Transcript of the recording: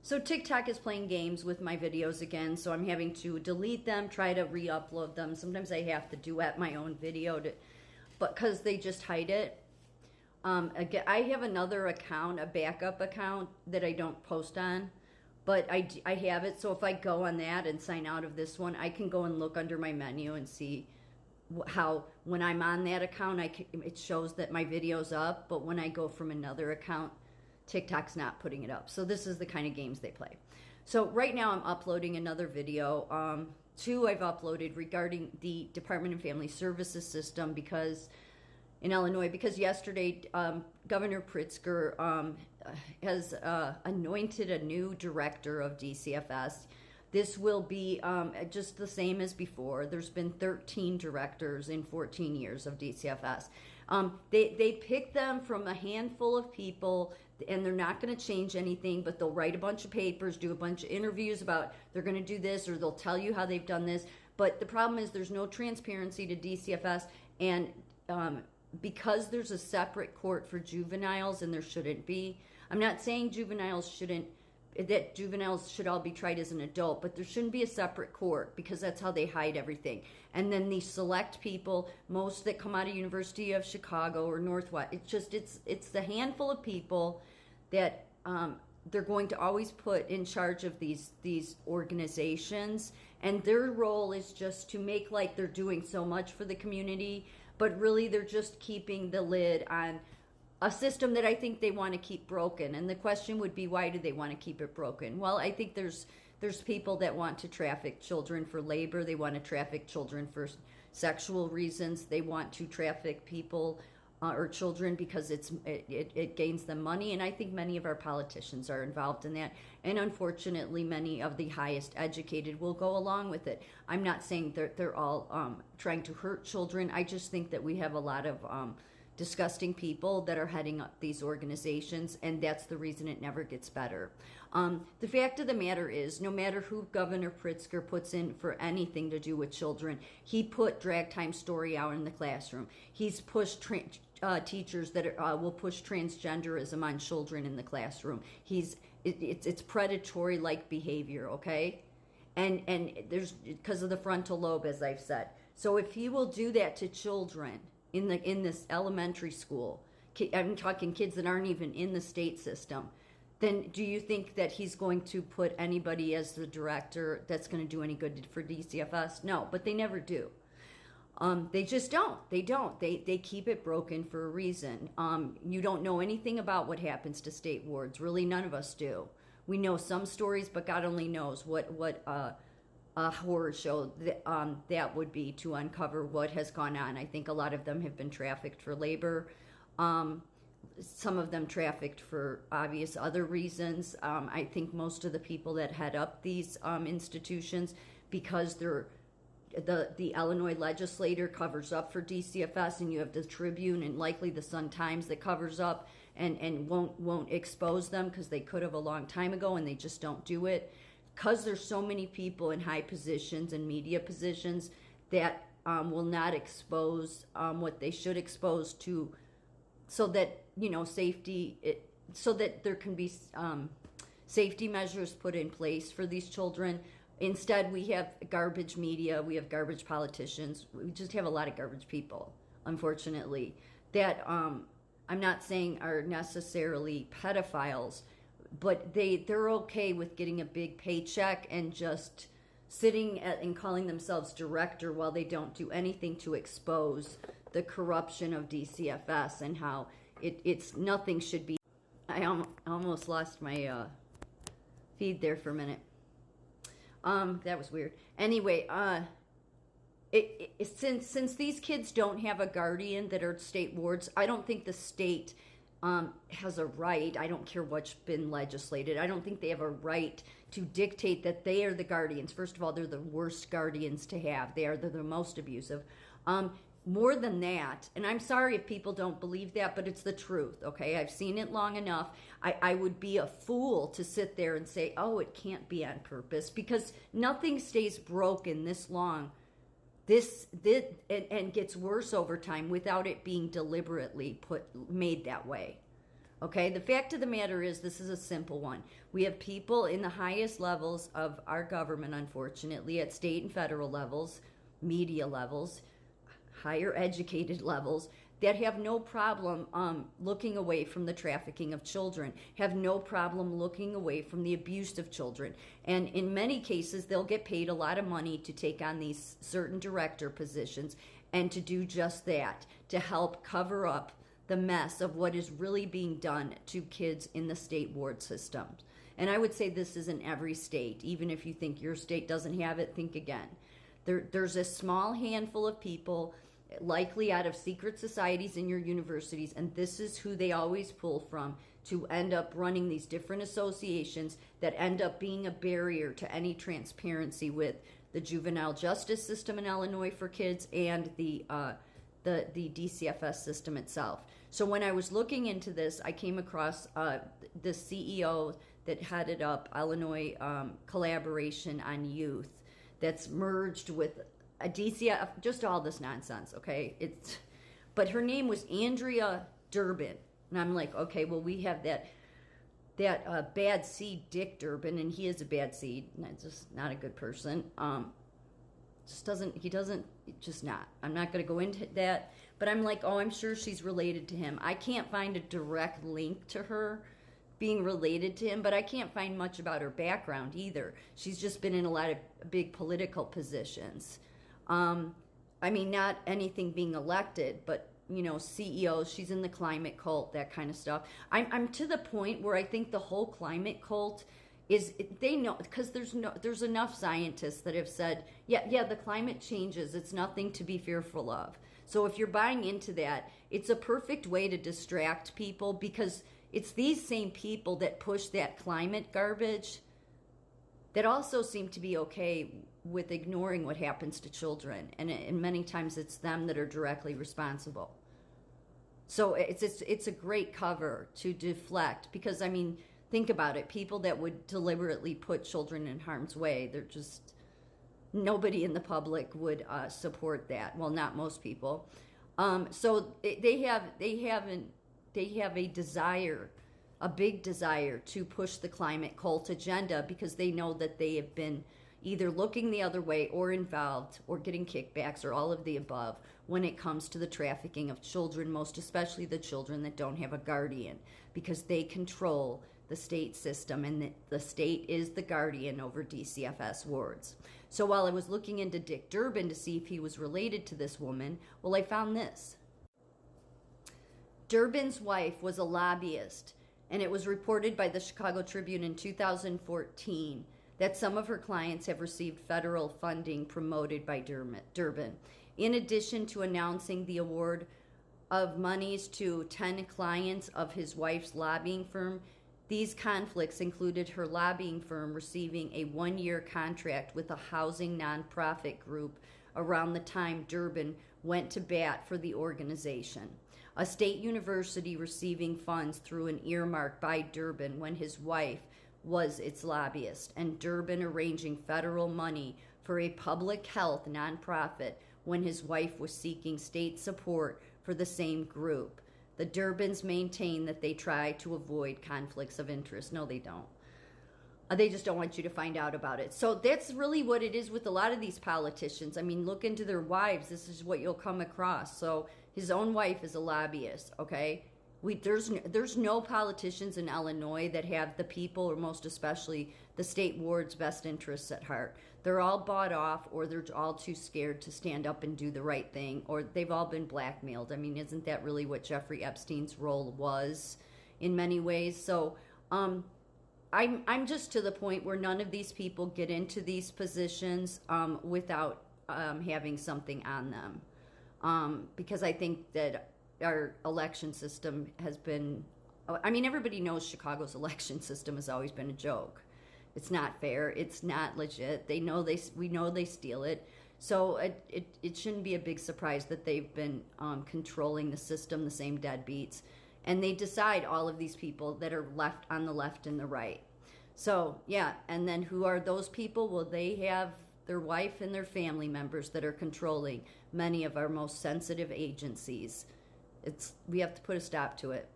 So TikTok is playing games with my videos again, so I'm having to delete them, try to re-upload them. Sometimes I have to duet my own video, but because they just hide it. Again, I have another account, a backup account that I don't post on, but I have it. So if I go on that and sign out of this one, I can go and look under my menu and see how when I'm on that account, it shows that my video's up, but when I go from another account, TikTok's not putting it up. So this is the kind of games they play. So right now I'm uploading another video. Two I've uploaded regarding the Department of Family Services system because in Illinois, because yesterday Governor Pritzker has anointed a new director of DCFS. This will be just the same as before. There's been 13 directors in 14 years of DCFS. They pick them from a handful of people, and they're not going to change anything, but they'll write a bunch of papers, do a bunch of interviews about they're going to do this, or they'll tell you how they've done this. But the problem is there's no transparency to DCFS, and because there's a separate court for juveniles, and there shouldn't be. I'm not saying juveniles should all be tried as an adult, but there shouldn't be a separate court because that's how they hide everything. And then these select people, most that come out of University of Chicago or Northwest, it's the handful of people that they're going to always put in charge of these organizations, and their role is just to make like they're doing so much for the community, but really they're just keeping the lid on a system that I think they want to keep broken. And the question would be, why do they want to keep it broken? Well, I think there's people that want to traffic children for labor. They want to traffic children for sexual reasons. They want to traffic people or children because it gains them money. And I think many of our politicians are involved in that. And unfortunately, many of the highest educated will go along with it. I'm not saying they're all trying to hurt children. I just think that we have a lot of disgusting people that are heading up these organizations, and that's the reason it never gets better. The fact of the matter is, no matter who Governor Pritzker puts in for anything to do with children, he put drag time story out in the classroom. He's pushed teachers that will push transgenderism on children in the classroom. It's predatory like behavior, okay? And there's because of the frontal lobe, as I've said. So if he will do that to children in this elementary school, I'm talking kids that aren't even in the state system, then do you think that he's going to put anybody as the director that's going to do any good for DCFS? No, but they never do. They just don't. They don't. They keep it broken for a reason. You don't know anything about what happens to state wards. Really, none of us do. We know some stories, but God only knows what a horror show that would be to uncover what has gone on. I think a lot of them have been trafficked for labor. Some of them trafficked for obvious other reasons. I think most of the people that head up these institutions, because they're the Illinois legislator covers up for DCFS, and you have the Tribune and likely the Sun-Times that covers up and won't expose them because they could have a long time ago, and they just don't do it. Because there's so many people in high positions and media positions that will not expose what they should expose to, so that so that there can be safety measures put in place for these children. Instead, we have garbage media, we have garbage politicians, we just have a lot of garbage people, unfortunately, that I'm not saying are necessarily pedophiles, but they're okay with getting a big paycheck and just sitting and calling themselves director while they don't do anything to expose the corruption of DCFS and how it's nothing should be. I almost lost my feed there for a minute. That was weird. Anyway, since these kids don't have a guardian that are state wards, I don't think the state has a right. I don't care what's been legislated. I don't think they have a right to dictate that they are the guardians. First of all, they're the worst guardians to have. They're the most abusive. More than that, and I'm sorry if people don't believe that, but it's the truth, okay? I've seen it long enough. I would be a fool to sit there and say, oh, it can't be on purpose, because nothing stays broken this long. This and gets worse over time without it being deliberately made that way. Okay, the fact of the matter is, this is a simple one. We have people in the highest levels of our government, unfortunately, at state and federal levels, media levels, higher educated levels, that have no problem looking away from the trafficking of children, have no problem looking away from the abuse of children. And in many cases, they'll get paid a lot of money to take on these certain director positions and to do just that, to help cover up the mess of what is really being done to kids in the state ward systems. And I would say this is in every state. Even if you think your state doesn't have it, think again. There's a small handful of people, likely out of secret societies in your universities, and this is who they always pull from to end up running these different associations that end up being a barrier to any transparency with the juvenile justice system in Illinois for kids and the DCFS system itself. So when I was looking into this, I came across the CEO that headed up Illinois Collaboration on Youth, that's merged with a DCF, just all this nonsense, okay? But her name was Andrea Durbin, and I'm like, okay, well, we have that bad seed Dick Durbin, and he is a bad seed, and just not a good person. Just not. I'm not going to go into that, but I'm like, oh, I'm sure she's related to him. I can't find a direct link to her being related to him, but I can't find much about her background either. She's just been in a lot of big political positions. I mean, not anything being elected, but, you know, CEOs, she's in the climate cult, that kind of stuff. I'm to the point where I think the whole climate cult is, they know, because there's enough scientists that have said, yeah, the climate changes, it's nothing to be fearful of. So if you're buying into that, it's a perfect way to distract people, because it's these same people that push that climate garbage that also seem to be okay with ignoring what happens to children, and many times it's them that are directly responsible. So it's a great cover to deflect, because I mean, think about it, people that would deliberately put children in harm's way, they're just, nobody in the public would support that. Well, not most people. So they have a desire, a big desire to push the climate cult agenda, because they know that they have been either looking the other way or involved or getting kickbacks or all of the above when it comes to the trafficking of children, most especially the children that don't have a guardian, because they control the state system, and the state is the guardian over DCFS wards. So while I was looking into Dick Durbin to see if he was related to this woman, well, I found this. Durbin's wife was a lobbyist, and it was reported by the Chicago Tribune in 2014 that some of her clients have received federal funding promoted by Durbin. In addition to announcing the award of monies to 10 clients of his wife's lobbying firm, these conflicts included her lobbying firm receiving a 1-year contract with a housing nonprofit group around the time Durbin went to bat for the organization, a state university receiving funds through an earmark by Durbin when his wife was its lobbyist, and Durbin arranging federal money for a public health nonprofit when his wife was seeking state support for the same group. The Durbins maintain that they try to avoid conflicts of interest. No, they don't. They just don't want you to find out about it. So that's really what it is with a lot of these politicians. I mean, look into their wives. This is what you'll come across. So his own wife is a lobbyist, okay? There's no politicians in Illinois that have the people, or most especially the state ward's best interests at heart. They're all bought off, or they're all too scared to stand up and do the right thing, or they've all been blackmailed. I mean, isn't that really what Jeffrey Epstein's role was in many ways? So I'm just to the point where none of these people get into these positions without having something on them, because I think that our election system has been, I mean, everybody knows Chicago's election system has always been a joke. It's not fair. It's not legit. We know they steal it. So it shouldn't be a big surprise that they've been controlling the system, the same deadbeats. And they decide all of these people that are left on the left and the right. So, yeah, and then who are those people? Well, they have their wife and their family members that are controlling many of our most sensitive agencies. We have to put a stop to it.